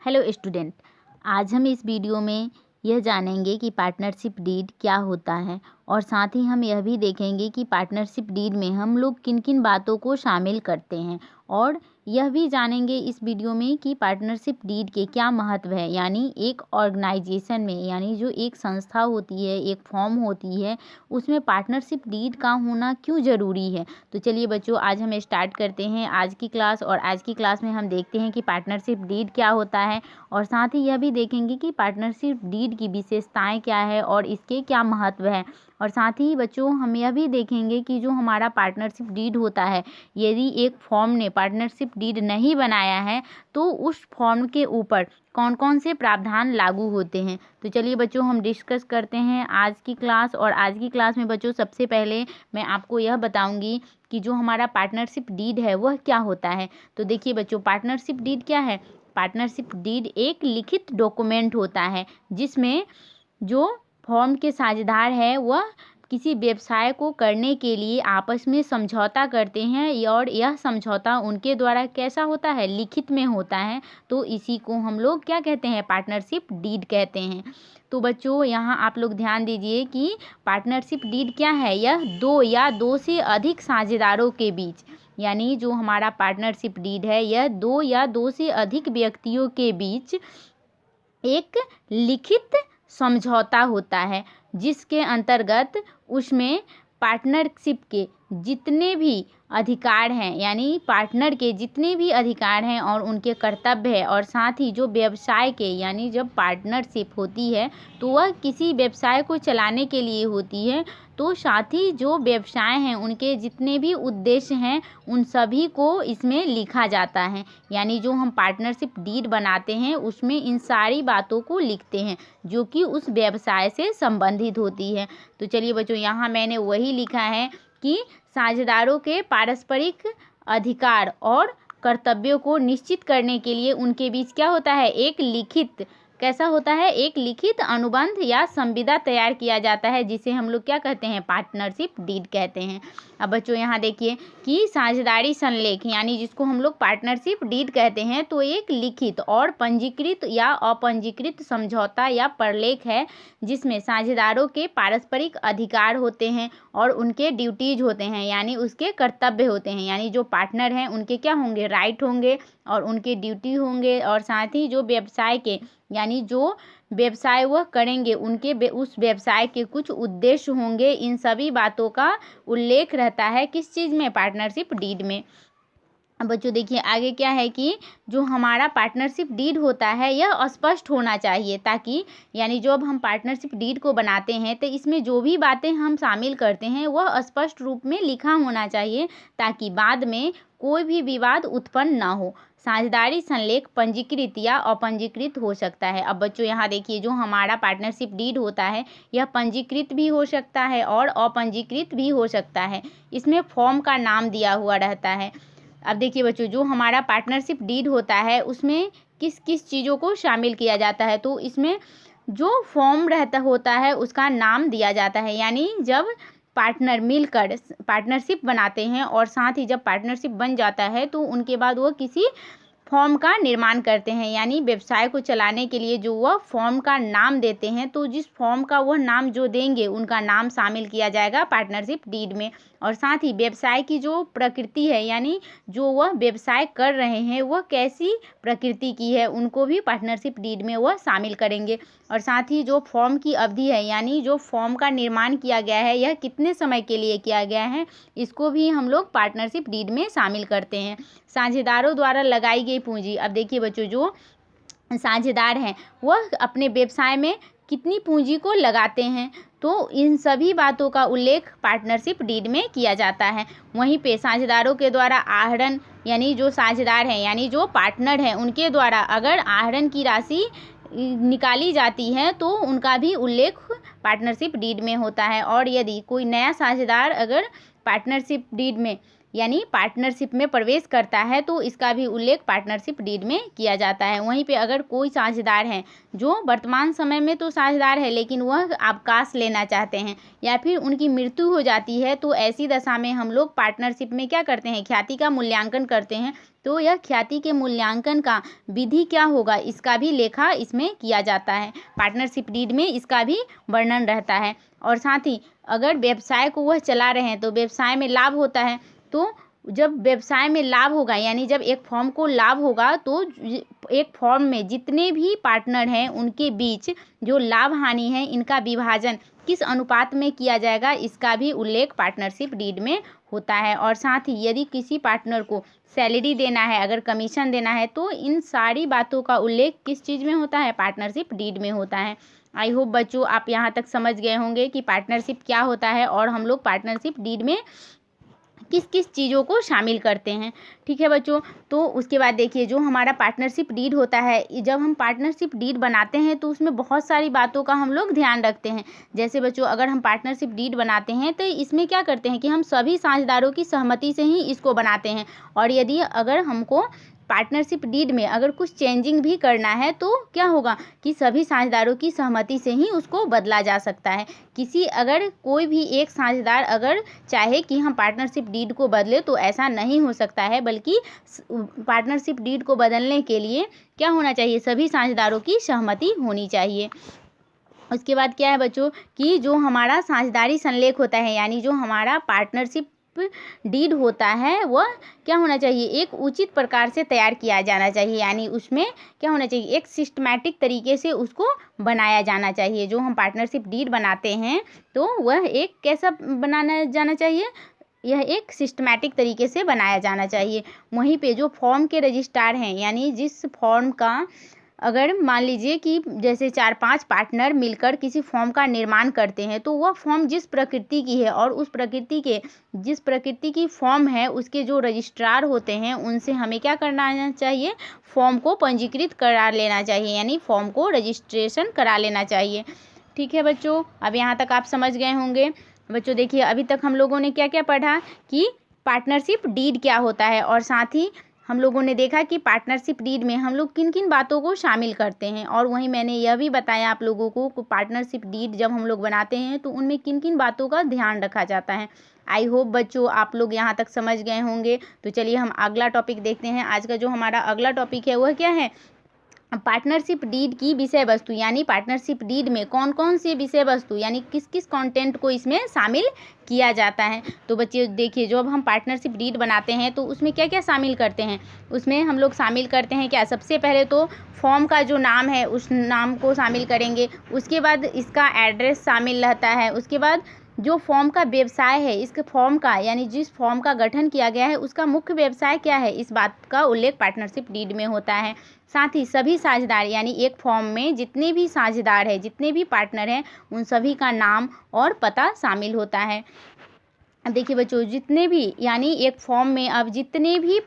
Hello student, आज हम इस वीडियो में यह जानेंगे कि पार्टनरशिप डीड क्या होता है और साथ ही हम यह भी देखेंगे कि पार्टनरशिप डीड में हम लोग किन किन बातों को शामिल करते हैं और यह भी जानेंगे इस वीडियो में कि पार्टनरशिप डीड के क्या महत्व है। यानी एक ऑर्गेनाइजेशन में, यानी जो एक संस्था होती है, एक फॉर्म होती है, उसमें पार्टनरशिप डीड का होना क्यों ज़रूरी है। तो चलिए बच्चों, आज हम स्टार्ट करते हैं आज की क्लास। और आज की क्लास में हम देखते हैं कि पार्टनरशिप डीड क्या होता है और साथ ही यह भी देखेंगे कि पार्टनरशिप डीड की विशेषताएं क्या है और इसके क्या महत्व है। और साथ ही बच्चों, हम यह भी देखेंगे कि जो हमारा पार्टनरशिप डीड होता है, यदि एक फॉर्म ने पार्टनरशिप डीड नहीं बनाया है तो उस फॉर्म के ऊपर कौन कौन से प्रावधान लागू होते हैं। तो चलिए बच्चों, हम डिस्कस करते हैं आज की क्लास। और आज की क्लास में बच्चों, सबसे पहले मैं आपको यह बताऊंगी कि जो हमारा पार्टनरशिप डीड है वह क्या होता है। तो देखिए बच्चों, पार्टनरशिप डीड क्या है। पार्टनरशिप डीड एक लिखित डॉक्यूमेंट होता है जिसमें जो फॉर्म के साझेदार है वह किसी व्यवसाय को करने के लिए आपस में समझौता करते हैं और यह समझौता उनके द्वारा कैसा होता है, लिखित में होता है। तो इसी को हम लोग क्या कहते हैं, पार्टनरशिप डीड कहते हैं। तो बच्चों, यहाँ आप लोग ध्यान दीजिए कि पार्टनरशिप डीड क्या है। यह दो या दो से अधिक साझेदारों के बीच, यानी जो हमारा पार्टनरशिप डीड है, यह दो या दो से अधिक व्यक्तियों के बीच एक लिखित समझौता होता है जिसके अंतर्गत उसमें पार्टनरशिप के जितने भी अधिकार हैं, यानी पार्टनर के जितने भी अधिकार हैं और उनके कर्तव्य है, और साथ ही जो व्यवसाय के, यानी जब पार्टनरशिप होती है तो वह किसी व्यवसाय को चलाने के लिए होती है, तो साथ ही जो व्यवसाय हैं उनके जितने भी उद्देश्य हैं उन सभी को इसमें लिखा जाता है। यानी जो हम पार्टनरशिप डीड बनाते हैं उसमें इन सारी बातों को लिखते हैं जो कि उस व्यवसाय से संबंधित होती है। तो चलिए बच्चों, यहाँ मैंने वही लिखा है कि साझेदारों के पारस्परिक अधिकार और कर्तव्यों को निश्चित करने के लिए उनके बीच क्या होता है, एक लिखित, कैसा होता है, एक लिखित अनुबंध या संविदा तैयार किया जाता है जिसे हम लोग क्या कहते हैं, पार्टनरशिप डीड कहते हैं। अब बच्चों यहाँ देखिए कि साझेदारी संलेख, यानी जिसको हम लोग पार्टनरशिप डीड कहते हैं, तो एक लिखित और पंजीकृत या अपंजीकृत समझौता या प्रलेख है जिसमें साझेदारों के पारस्परिक अधिकार होते हैं और उनके ड्यूटीज होते हैं, यानी उसके कर्तव्य होते हैं। यानी जो पार्टनर हैं उनके क्या होंगे, राइट होंगे और उनके ड्यूटी होंगे, और साथ ही जो व्यवसाय के, यानी जो व्यवसाय वह करेंगे उनके उस व्यवसाय के कुछ उद्देश्य होंगे। इन सभी बातों का उल्लेख रहता है किस चीज़ में, पार्टनरशिप डीड में। अब बच्चों देखिए आगे क्या है कि जो हमारा पार्टनरशिप डीड होता है यह स्पष्ट होना चाहिए, ताकि यानी जो अब हम पार्टनरशिप डीड को बनाते हैं तो इसमें जो भी बातें हम शामिल करते हैं वह स्पष्ट रूप में लिखा होना चाहिए ताकि बाद में कोई भी विवाद उत्पन्न ना हो। साझेदारी संलेख पंजीकृत या अपंजीकृत हो सकता है। अब बच्चों यहाँ देखिए, जो हमारा पार्टनरशिप डीड होता है यह पंजीकृत भी हो सकता है और अपंजीकृत भी हो सकता है। इसमें फॉर्म का नाम दिया हुआ रहता है। अब देखिए बच्चों, जो हमारा पार्टनरशिप डीड होता है उसमें किस किस चीज़ों को शामिल किया जाता है, तो इसमें जो फॉर्म रहता होता है उसका नाम दिया जाता है। यानी जब पार्टनर मिलकर पार्टनरशिप बनाते हैं और साथ ही जब पार्टनरशिप बन जाता है तो उनके बाद वो किसी फॉर्म का निर्माण करते हैं, यानी व्यवसाय को चलाने के लिए जो वह फॉर्म का नाम देते हैं, तो जिस फॉर्म का वह नाम जो देंगे उनका नाम शामिल किया जाएगा पार्टनरशिप डीड में। और साथ ही व्यवसाय की जो प्रकृति है, यानी जो वह व्यवसाय कर रहे हैं वह कैसी प्रकृति की है, उनको भी पार्टनरशिप डीड में वह शामिल करेंगे। और साथ ही जो फॉर्म की अवधि है, यानी जो फॉर्म का निर्माण किया गया है यह कितने समय के लिए किया गया है, इसको भी हम लोग पार्टनरशिप डीड में शामिल करते हैं। साझेदारों द्वारा लगाई गई पूंजी। अब देखिए बच्चों, जो साझेदार हैं वह अपने व्यवसाय में कितनी पूंजी को लगाते हैं, तो इन सभी बातों का उल्लेख पार्टनरशिप डीड में किया जाता है। वहीं पे साझेदारों के द्वारा आहरण, यानी जो साझेदार हैं यानी जो पार्टनर हैं उनके द्वारा अगर आहरण की राशि निकाली जाती है तो उनका भी उल्लेख पार्टनरशिप डीड में होता है। और यदि कोई नया साझेदार अगर पार्टनरशिप डीड में, यानी पार्टनरशिप में प्रवेश करता है तो इसका भी उल्लेख पार्टनरशिप डीड में किया जाता है। वहीं पे अगर कोई साझेदार हैं जो वर्तमान समय में तो साझेदार है लेकिन वह अवकाश लेना चाहते हैं या फिर उनकी मृत्यु हो जाती है, तो ऐसी दशा में हम लोग पार्टनरशिप में क्या करते हैं, ख्याति का मूल्यांकन करते हैं तो यह ख्याति के मूल्यांकन का विधि क्या होगा, इसका भी लेखा इसमें किया जाता है। पार्टनरशिप डीड में इसका भी वर्णन रहता है। और साथ ही अगर व्यवसाय को वह चला रहे हैं तो व्यवसाय में लाभ होता है, तो जब व्यवसाय में लाभ होगा यानी जब एक फर्म को लाभ होगा तो एक फर्म में जितने भी पार्टनर हैं उनके बीच जो लाभ हानि है इनका विभाजन किस अनुपात में किया जाएगा, इसका भी उल्लेख पार्टनरशिप डीड में होता है। और साथ ही यदि किसी पार्टनर को सैलरी देना है, अगर कमीशन देना है, तो इन सारी बातों का उल्लेख किस चीज़ में होता है, पार्टनरशिप डीड में होता है। आई होप बच्चों आप यहाँ तक समझ गए होंगे कि पार्टनरशिप क्या होता है और हम लोग पार्टनरशिप डीड में किस किस चीज़ों को शामिल करते हैं। ठीक है बच्चों, तो उसके बाद देखिए जो हमारा पार्टनरशिप डीड होता है, जब हम पार्टनरशिप डीड बनाते हैं तो उसमें बहुत सारी बातों का हम लोग ध्यान रखते हैं। जैसे बच्चों अगर हम पार्टनरशिप डीड बनाते हैं तो इसमें क्या करते हैं कि हम सभी साझेदारों की सहमति से ही इसको बनाते हैं। और यदि अगर हमको पार्टनरशिप डीड में अगर कुछ चेंजिंग भी करना है तो क्या होगा कि सभी साझेदारों की सहमति से ही उसको बदला जा सकता है। किसी अगर कोई भी एक साझेदार अगर चाहे कि हम पार्टनरशिप डीड को बदले तो ऐसा नहीं हो सकता है, बल्कि पार्टनरशिप डीड को बदलने के लिए क्या होना चाहिए, सभी साझेदारों की सहमति होनी चाहिए। उसके बाद क्या है बच्चों कि जो हमारा साझेदारी संलेख होता है यानी जो हमारा पार्टनरशिप डीड होता है वह क्या होना चाहिए, एक उचित प्रकार से तैयार किया जाना चाहिए। यानी उसमें क्या होना चाहिए, एक सिस्टमैटिक तरीके से उसको बनाया जाना चाहिए। जो हम पार्टनरशिप डीड बनाते हैं तो वह एक कैसा बनाना जाना चाहिए, यह एक सिस्टमैटिक तरीके से बनाया जाना चाहिए। वहीं पे जो फॉर्म के रजिस्ट्रार हैं यानी जिस फॉर्म का अगर मान लीजिए कि जैसे 4-5 पार्टनर मिलकर किसी फॉर्म का निर्माण करते हैं तो वह फॉर्म जिस प्रकृति की है और उस प्रकृति के जिस प्रकृति की फॉर्म है उसके जो रजिस्ट्रार होते हैं उनसे हमें क्या करना चाहिए, फॉर्म को पंजीकृत करा लेना चाहिए, यानी फॉर्म को रजिस्ट्रेशन करा लेना चाहिए। ठीक है बच्चों, अब यहाँ तक आप समझ गए होंगे। बच्चों देखिए अभी तक हम लोगों ने क्या क्या पढ़ा कि पार्टनरशिप डीड क्या होता है, और साथ ही हम लोगों ने देखा कि पार्टनरशिप डीड में हम लोग किन किन बातों को शामिल करते हैं। और वहीं मैंने यह भी बताया आप लोगों को कि पार्टनरशिप डीड जब हम लोग बनाते हैं तो उनमें किन किन बातों का ध्यान रखा जाता है। आई होप बच्चों आप लोग यहाँ तक समझ गए होंगे। तो चलिए हम अगला टॉपिक देखते हैं। आज का जो हमारा अगला टॉपिक है वह क्या है, पार्टनरशिप डीड की विषय वस्तु, यानी पार्टनरशिप डीड में कौन कौन सी विषय वस्तु यानी किस किस कंटेंट को इसमें शामिल किया जाता है। तो बच्चे देखिए जब हम पार्टनरशिप डीड बनाते हैं तो उसमें क्या क्या शामिल करते हैं, उसमें हम लोग शामिल करते हैं क्या, सबसे पहले तो फॉर्म का जो नाम है उस नाम को शामिल करेंगे। उसके बाद इसका एड्रेस शामिल रहता है। उसके बाद जो फॉर्म का व्यवसाय है, इसके फॉर्म का यानी जिस फॉर्म का गठन किया गया है उसका मुख्य व्यवसाय क्या है, इस बात का उल्लेख पार्टनरशिप डीड में होता है। साथ ही सभी साझेदार यानी एक फॉर्म में जितने भी साझेदार हैं, जितने भी पार्टनर हैं, उन सभी का नाम और पता शामिल होता है। अब देखिए बच्चों जितने भी यानी एक फॉर्म में अब जितने भी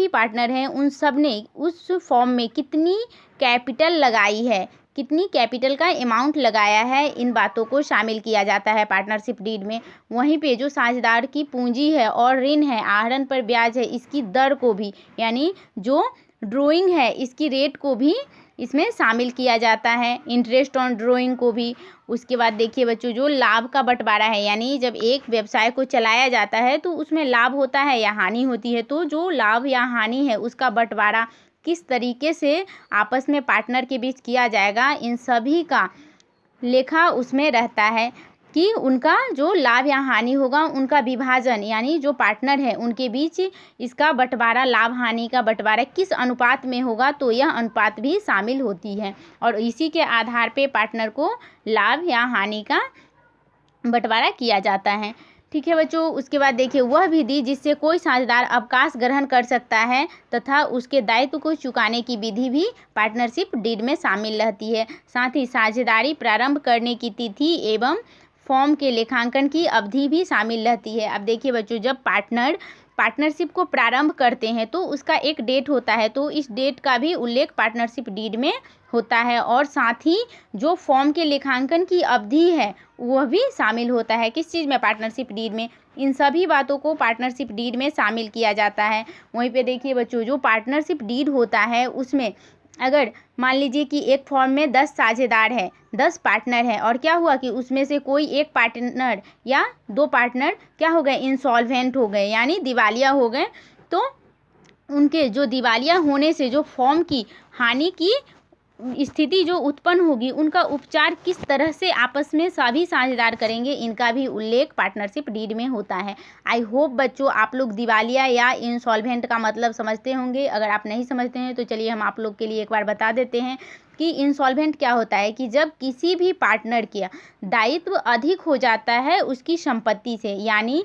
पार्टनर हैं उन सब ने उस फॉर्म में कितनी कैपिटल लगाई है, कितनी कैपिटल का अमाउंट लगाया है, इन बातों को शामिल किया जाता है पार्टनरशिप डीड में। वहीं पे जो साझेदार की पूंजी है और ऋण है, आहरण पर ब्याज है, इसकी दर को भी यानी जो ड्राइंग है इसकी रेट को भी इसमें शामिल किया जाता है, इंटरेस्ट ऑन ड्राइंग को भी। उसके बाद देखिए बच्चों जो लाभ का बंटवारा है यानी जब एक व्यवसाय को चलाया जाता है तो उसमें लाभ होता है या हानि होती है, तो जो लाभ या हानि है उसका बंटवारा किस तरीके से आपस में पार्टनर के बीच किया जाएगा, इन सभी का लेखा उसमें रहता है कि उनका जो लाभ या हानि होगा उनका विभाजन यानी जो पार्टनर है उनके बीच इसका बंटवारा, लाभ हानि का बंटवारा किस अनुपात में होगा, तो यह अनुपात भी शामिल होती है। और इसी के आधार पे पार्टनर को लाभ या हानि का बंटवारा किया जाता है। ठीक है बच्चों, उसके बाद देखिए वह विधि जिससे कोई साझेदार अवकाश ग्रहण कर सकता है तथा उसके दायित्व को चुकाने की विधि भी पार्टनरशिप डीड में शामिल रहती है। साथ ही साझेदारी प्रारंभ करने की तिथि एवं फॉर्म के लेखांकन की अवधि भी शामिल रहती है। अब देखिए बच्चों जब पार्टनरशिप को प्रारंभ करते हैं तो उसका एक डेट होता है, तो इस डेट का भी उल्लेख पार्टनरशिप डीड में होता है। और साथ ही जो फॉर्म के लेखांकन की अवधि है वह भी शामिल होता है, किस चीज़ में, पार्टनरशिप डीड में। इन सभी बातों को पार्टनरशिप डीड में शामिल किया जाता है। वहीं पे देखिए बच्चों जो पार्टनरशिप डीड होता है उसमें अगर मान लीजिए कि एक फॉर्म में 10 साझेदार हैं, 10 पार्टनर हैं, और क्या हुआ कि उसमें से कोई एक पार्टनर या 2 पार्टनर क्या हो गए, इंसॉल्वेंट हो गए यानी दिवालिया हो गए, तो उनके जो दिवालिया होने से जो फॉर्म की हानि की स्थिति जो उत्पन्न होगी, उनका उपचार किस तरह से आपस में सभी साझेदार करेंगे, इनका भी उल्लेख पार्टनरशिप डीड में होता है। आई होप बच्चों आप लोग दिवालिया या इंसॉल्वेंट का मतलब समझते होंगे। अगर आप नहीं समझते हैं तो चलिए हम आप लोग के लिए एक बार बता देते हैं कि इंसॉल्वेंट क्या होता है कि जब किसी भी पार्टनर का दायित्व अधिक हो जाता है उसकी संपत्ति से, यानी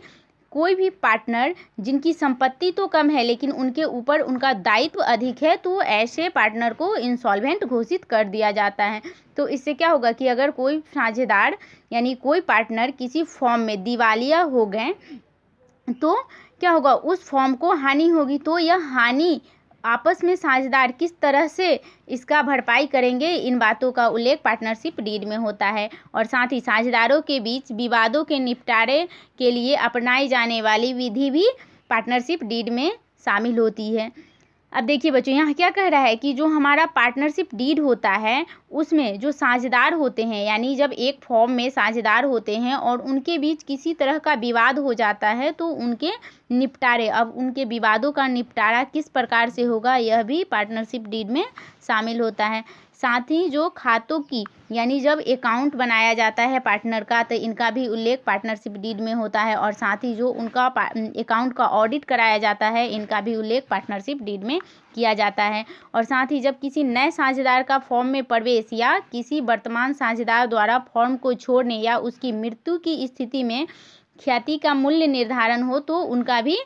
कोई भी पार्टनर जिनकी संपत्ति तो कम है लेकिन उनके ऊपर उनका दायित्व अधिक है, तो ऐसे पार्टनर को इंसॉल्वेंट घोषित कर दिया जाता है। तो इससे क्या होगा कि अगर कोई साझेदार यानी कोई पार्टनर किसी फॉर्म में दिवालिया हो गए तो क्या होगा, उस फॉर्म को हानि होगी। तो यह हानि आपस में साझेदार किस तरह से इसका भरपाई करेंगे, इन बातों का उल्लेख पार्टनरशिप डीड में होता है। और साथ ही साझेदारों के बीच विवादों के निपटारे के लिए अपनाई जाने वाली विधि भी पार्टनरशिप डीड में शामिल होती है। अब देखिए बच्चों, यहाँ क्या कह रहा है कि जो हमारा पार्टनरशिप डीड होता है उसमें जो साझेदार होते हैं, यानी जब एक फॉर्म में साझेदार होते हैं और उनके बीच किसी तरह का विवाद हो जाता है तो उनके निपटारे, अब उनके विवादों का निपटारा किस प्रकार से होगा, यह भी पार्टनरशिप डीड में शामिल होता है। साथ ही जो खातों की यानी जब अकाउंट बनाया जाता है पार्टनर का, तो इनका भी उल्लेख पार्टनरशिप डीड में होता है। और साथ ही जो उनका अकाउंट का ऑडिट कराया जाता है, इनका भी उल्लेख पार्टनरशिप डीड में किया जाता है। और साथ ही जब किसी नए साझेदार का फॉर्म में प्रवेश या किसी वर्तमान साझेदार द्वारा फॉर्म को छोड़ने या उसकी मृत्यु की स्थिति में ख्याति का मूल्य निर्धारण हो, तो उनका भी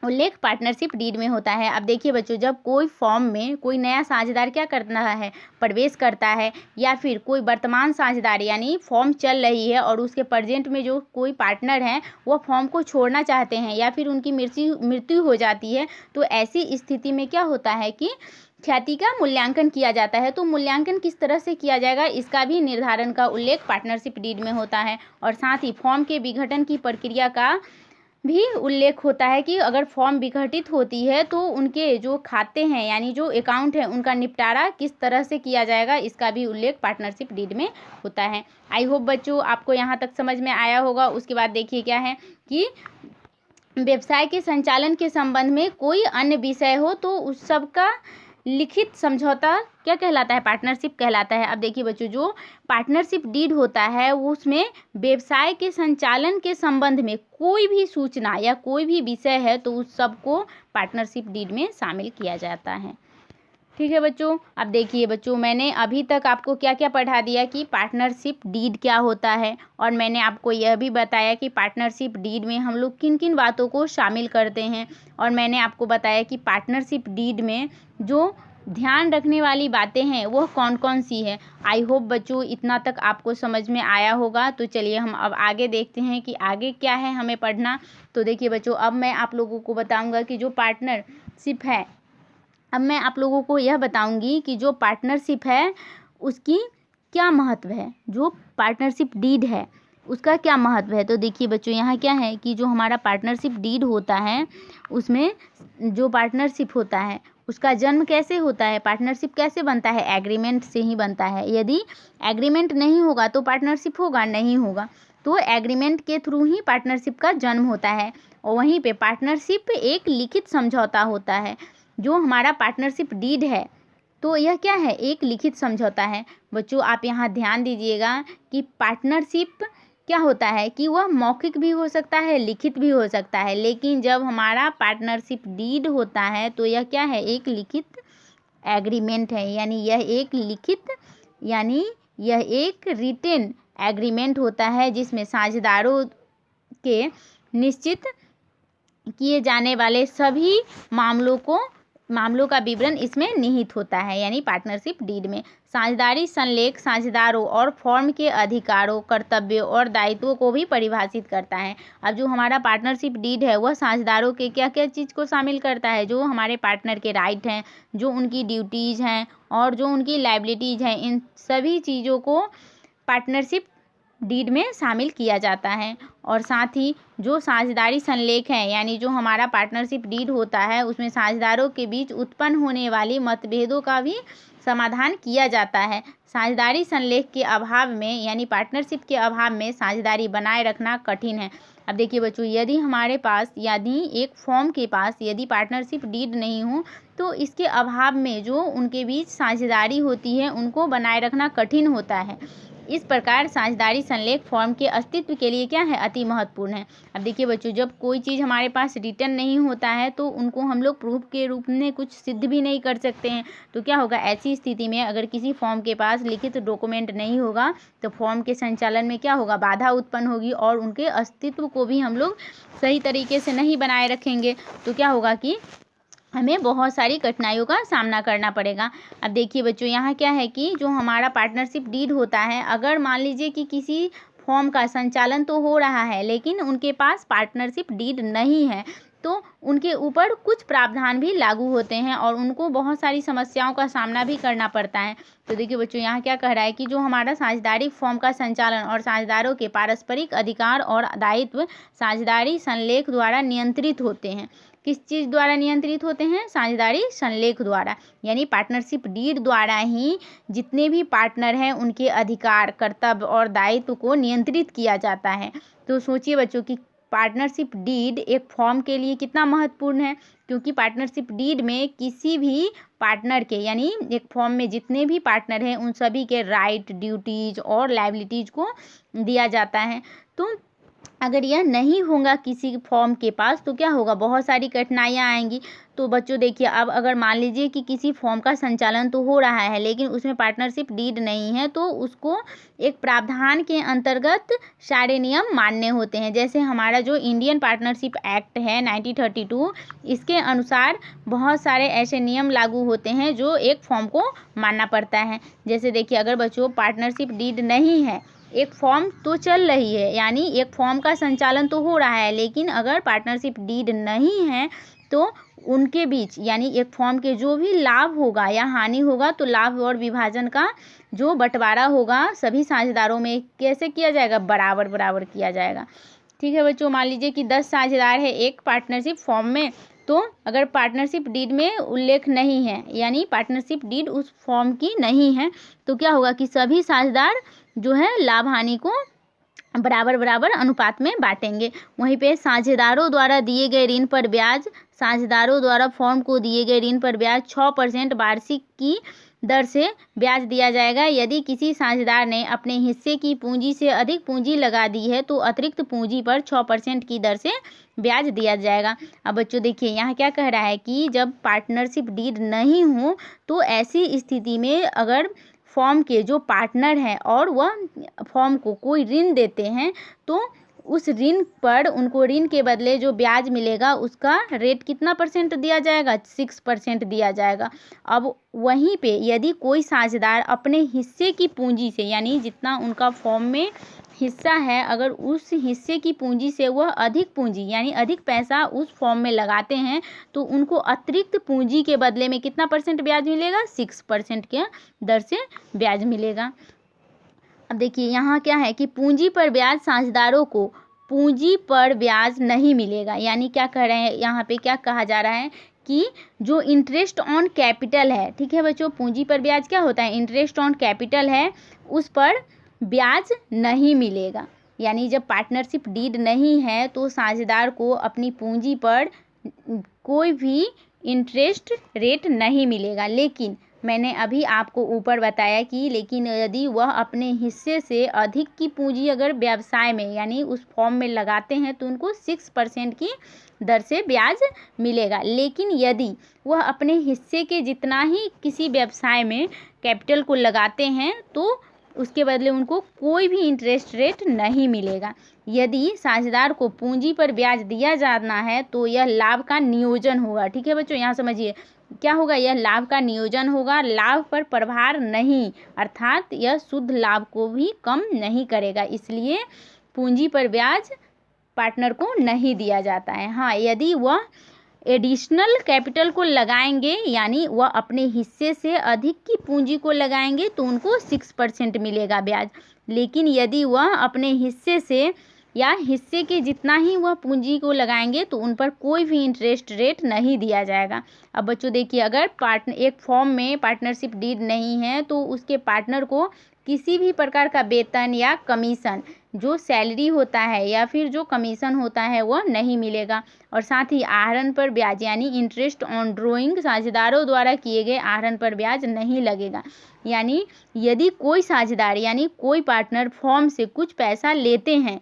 उल्लेख पार्टनरशिप डीड में होता है। अब देखिए बच्चों, जब कोई फॉर्म में कोई नया साझेदार क्या करना है, प्रवेश करता है, या फिर कोई वर्तमान साझेदार यानी फॉर्म चल रही है और उसके प्रेजेंट में जो कोई पार्टनर है वो फॉर्म को छोड़ना चाहते हैं या फिर उनकी मृत्यु हो जाती है, तो ऐसी स्थिति में क्या होता है कि ख्याति का मूल्यांकन किया जाता है। तो मूल्यांकन किस तरह से किया जाएगा, इसका भी निर्धारण का उल्लेख पार्टनरशिप डीड में होता है। और साथ ही फॉर्म के विघटन की प्रक्रिया का भी उल्लेख होता है कि अगर फॉर्म विघटित होती है तो उनके जो खाते हैं यानी जो अकाउंट है उनका निपटारा किस तरह से किया जाएगा, इसका भी उल्लेख पार्टनरशिप डीड में होता है। आई होप बच्चों आपको यहाँ तक समझ में आया होगा। उसके बाद देखिए क्या है कि व्यवसाय के संचालन के संबंध में कोई अन्य विषय हो तो उस सब का लिखित समझौता क्या कहलाता है, पार्टनरशिप कहलाता है। अब देखिए बच्चों, जो पार्टनरशिप डीड होता है वो उसमें व्यवसाय के संचालन के संबंध में कोई भी सूचना या कोई भी विषय है तो उस सब को पार्टनरशिप डीड में शामिल किया जाता है। ठीक है बच्चों, अब देखिए बच्चों, मैंने अभी तक आपको क्या क्या पढ़ा दिया कि पार्टनरशिप डीड क्या होता है, और मैंने आपको यह भी बताया कि पार्टनरशिप डीड में हम लोग किन किन बातों को शामिल करते हैं, और मैंने आपको बताया कि पार्टनरशिप डीड में जो ध्यान रखने वाली बातें हैं वो कौन कौन सी है। आई होप बच्चों इतना तक आपको समझ में आया होगा। तो चलिए हम अब आगे देखते हैं कि आगे क्या है हमें पढ़ना। तो देखिए बच्चों, अब मैं आप लोगों को बताऊँगा कि जो पार्टनरशिप है, अब मैं आप लोगों को यह बताऊंगी कि जो पार्टनरशिप है उसकी क्या महत्व है, जो पार्टनरशिप डीड है उसका क्या महत्व है। तो देखिए बच्चों, यहाँ क्या है कि जो हमारा पार्टनरशिप डीड होता है उसमें जो पार्टनरशिप होता है उसका जन्म कैसे होता है, पार्टनरशिप कैसे बनता है, एग्रीमेंट से ही बनता है। यदि एग्रीमेंट नहीं होगा तो पार्टनरशिप होगा नहीं होगा, तो एग्रीमेंट के थ्रू ही पार्टनरशिप का जन्म होता है। और वहीं पे पार्टनरशिप एक लिखित समझौता होता है। जो हमारा पार्टनरशिप डीड है तो यह क्या है, एक लिखित समझौता है। बच्चों आप यहाँ ध्यान दीजिएगा कि पार्टनरशिप क्या होता है कि वह मौखिक भी हो सकता है, लिखित भी हो सकता है, लेकिन जब हमारा पार्टनरशिप डीड होता है तो यह क्या है, एक लिखित एग्रीमेंट है। यानी यह एक रिटेन एग्रीमेंट होता है जिसमें साझेदारों के निश्चित किए जाने वाले सभी मामलों का विवरण इसमें निहित होता है। यानी पार्टनरशिप डीड में साझेदारी संलेख साझेदारों और फॉर्म के अधिकारों, कर्तव्यों और दायित्वों को भी परिभाषित करता है। अब जो हमारा पार्टनरशिप डीड है वह साझेदारों के क्या क्या चीज़ को शामिल करता है, जो हमारे पार्टनर के राइट हैं, जो उनकी ड्यूटीज़ हैं और जो उनकी लायबिलिटीज़ हैं, इन सभी चीज़ों को पार्टनरशिप डीड में शामिल किया जाता है। और साथ ही जो साझेदारी संलेख है यानी जो हमारा पार्टनरशिप डीड होता है उसमें साझेदारों के बीच उत्पन्न होने वाली मतभेदों का भी समाधान किया जाता है। साझेदारी संलेख के अभाव में यानी पार्टनरशिप के अभाव में साझेदारी बनाए रखना कठिन है। अब देखिए बच्चों, यदि हमारे पास यदि एक फॉर्म के पास यदि पार्टनरशिप डीड नहीं हो तो इसके अभाव में जो उनके बीच साझेदारी होती है उनको बनाए रखना कठिन होता है। इस प्रकार साझेदारी संलेख फॉर्म के अस्तित्व के लिए क्या है, अति महत्वपूर्ण है। अब देखिए बच्चों, जब कोई चीज़ हमारे पास रिटर्न नहीं होता है तो उनको हम लोग प्रूफ के रूप में कुछ सिद्ध भी नहीं कर सकते हैं। तो क्या होगा, ऐसी स्थिति में अगर किसी फॉर्म के पास लिखित डॉक्यूमेंट नहीं होगा तो फॉर्म के संचालन में क्या होगा, बाधा उत्पन्न होगी और उनके अस्तित्व को भी हम लोग सही तरीके से नहीं बनाए रखेंगे। तो क्या होगा कि हमें बहुत सारी कठिनाइयों का सामना करना पड़ेगा। अब देखिए बच्चों, यहाँ क्या है कि जो हमारा पार्टनरशिप डीड होता है, अगर मान लीजिए कि किसी फॉर्म का संचालन तो हो रहा है लेकिन उनके पास पार्टनरशिप डीड नहीं है तो उनके ऊपर कुछ प्रावधान भी लागू होते हैं और उनको बहुत सारी समस्याओं का सामना भी करना पड़ता है। तो देखिए बच्चों, यहाँ क्या कह रहा है कि जो हमारा साझेदारी फॉर्म का संचालन और साझेदारों के पारस्परिक अधिकार और दायित्व साझेदारी संलेख द्वारा नियंत्रित होते हैं। किस चीज़ द्वारा नियंत्रित होते हैं, साझेदारी संलेख द्वारा, यानी पार्टनरशिप डीड द्वारा ही जितने भी पार्टनर हैं उनके अधिकार, कर्तव्य और दायित्व को नियंत्रित किया जाता है। तो सोचिए बच्चों कि पार्टनरशिप डीड एक फॉर्म के लिए कितना महत्वपूर्ण है, क्योंकि पार्टनरशिप डीड में किसी भी पार्टनर के यानी एक फॉर्म में जितने भी पार्टनर हैं उन सभी के राइट, ड्यूटीज और लायबिलिटीज को दिया जाता है। तो अगर यह नहीं होगा किसी फॉर्म के पास तो क्या होगा, बहुत सारी कठिनाइयाँ आएंगी। तो बच्चों देखिए, अब अगर मान लीजिए कि किसी फॉर्म का संचालन तो हो रहा है लेकिन उसमें पार्टनरशिप डीड नहीं है तो उसको एक प्रावधान के अंतर्गत सारे नियम मानने होते हैं। जैसे हमारा जो इंडियन पार्टनरशिप एक्ट है 1932, इसके अनुसार बहुत सारे ऐसे नियम लागू होते हैं जो एक फॉर्म को मानना पड़ता है। जैसे देखिए, अगर बच्चों पार्टनरशिप डीड नहीं है, एक फॉर्म तो चल रही है यानी एक फॉर्म का संचालन तो हो रहा है लेकिन अगर पार्टनरशिप डीड नहीं है तो उनके बीच यानी एक फॉर्म के जो भी लाभ होगा या हानि होगा तो लाभ और विभाजन का जो बंटवारा होगा सभी साझेदारों में कैसे किया जाएगा, बराबर बराबर किया जाएगा। ठीक है बच्चों, मान लीजिए कि 10 साझेदार है एक पार्टनरशिप फॉर्म में, तो अगर पार्टनरशिप डीड में उल्लेख नहीं है यानी पार्टनरशिप डीड उस फॉर्म की नहीं है तो क्या होगा कि सभी साझेदार जो है लाभ हानि को बराबर बराबर अनुपात में बांटेंगे। वहीं पे साझेदारों द्वारा दिए गए ऋण पर ब्याज, साझेदारों द्वारा फॉर्म को दिए गए ऋण पर ब्याज 6% वार्षिक की दर से ब्याज दिया जाएगा। यदि किसी साझेदार ने अपने हिस्से की पूंजी से अधिक पूंजी लगा दी है तो अतिरिक्त पूंजी पर 6% की दर से ब्याज दिया जाएगा। अब बच्चों देखिए, यहाँ क्या कह रहा है कि जब पार्टनरशिप डीड नहीं हो तो ऐसी स्थिति में अगर फॉर्म के जो पार्टनर हैं और वह फॉर्म को कोई ऋण देते हैं तो उस ऋण पर उनको ऋण के बदले जो ब्याज मिलेगा उसका रेट कितना परसेंट दिया जाएगा, 6% दिया जाएगा। अब वहीं पे यदि कोई साझेदार अपने हिस्से की पूंजी से यानी जितना उनका फॉर्म में हिस्सा है अगर उस हिस्से की पूंजी से वह अधिक पूंजी यानी अधिक पैसा उस फॉर्म में लगाते हैं तो उनको अतिरिक्त पूंजी के बदले में कितना परसेंट ब्याज मिलेगा, 6% के दर से ब्याज मिलेगा। अब देखिए, यहाँ क्या है कि पूंजी पर ब्याज साझेदारों को पूंजी पर ब्याज नहीं मिलेगा। यानी क्या कह रहे हैं, यहाँ पे क्या कहा जा रहा है कि जो इंटरेस्ट ऑन कैपिटल है, ठीक है बच्चों, पूंजी पर ब्याज क्या होता है, इंटरेस्ट ऑन कैपिटल है, उस पर ब्याज नहीं मिलेगा। यानी जब पार्टनरशिप डीड नहीं है तो साझेदार को अपनी पूंजी पर कोई भी इंटरेस्ट रेट नहीं मिलेगा। लेकिन मैंने अभी आपको ऊपर बताया कि लेकिन यदि वह अपने हिस्से से अधिक की पूंजी अगर व्यवसाय में यानी उस फॉर्म में लगाते हैं तो उनको 6% की दर से ब्याज मिलेगा। लेकिन यदि वह अपने हिस्से के जितना ही किसी व्यवसाय में कैपिटल को लगाते हैं तो उसके बदले उनको कोई भी इंटरेस्ट रेट नहीं मिलेगा। यदि साझेदार को पूंजी पर ब्याज दिया जाना है तो यह लाभ का नियोजन होगा। ठीक है बच्चों, यहाँ समझिए क्या होगा, यह लाभ का नियोजन होगा, लाभ पर प्रभार नहीं, अर्थात यह शुद्ध लाभ को भी कम नहीं करेगा। इसलिए पूंजी पर ब्याज पार्टनर को नहीं दिया जाता है। हाँ, यदि वह एडिशनल कैपिटल को लगाएंगे यानी वह अपने हिस्से से अधिक की पूंजी को लगाएंगे तो उनको 6% मिलेगा ब्याज। लेकिन यदि वह अपने हिस्से से या हिस्से के जितना ही वह पूंजी को लगाएंगे तो उन पर कोई भी इंटरेस्ट रेट नहीं दिया जाएगा। अब बच्चों देखिए, अगर एक फॉर्म में पार्टनरशिप डीड नहीं है तो उसके पार्टनर को किसी भी प्रकार का वेतन या कमीशन, जो सैलरी होता है या फिर जो कमीशन होता है वह नहीं मिलेगा। और साथ ही आहरण पर ब्याज यानी इंटरेस्ट ऑन ड्रॉइंग, साझेदारों द्वारा किए गए आहरण पर ब्याज नहीं लगेगा। यानी यदि कोई साझेदार यानी कोई पार्टनर फॉर्म से कुछ पैसा लेते हैं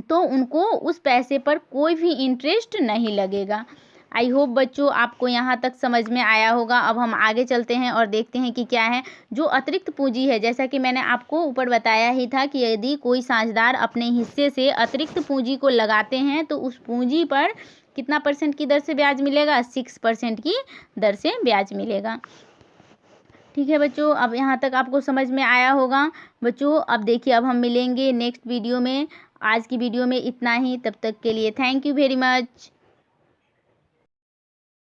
तो उनको उस पैसे पर कोई भी इंटरेस्ट नहीं लगेगा। आई होप बच्चों आपको यहाँ तक समझ में आया होगा। अब हम आगे चलते हैं और देखते हैं कि क्या है जो अतिरिक्त पूंजी है। जैसा कि मैंने आपको ऊपर बताया ही था कि यदि कोई साझेदार अपने हिस्से से अतिरिक्त पूंजी को लगाते हैं तो उस पूंजी पर कितना % की दर से ब्याज मिलेगा? 6% की दर से ब्याज मिलेगा। ठीक है बच्चों, अब यहाँ तक आपको समझ में आया होगा। बच्चों अब देखिए, अब हम मिलेंगे नेक्स्ट वीडियो में। आज की वीडियो में इतना ही, तब तक के लिए थैंक यू वेरी मच।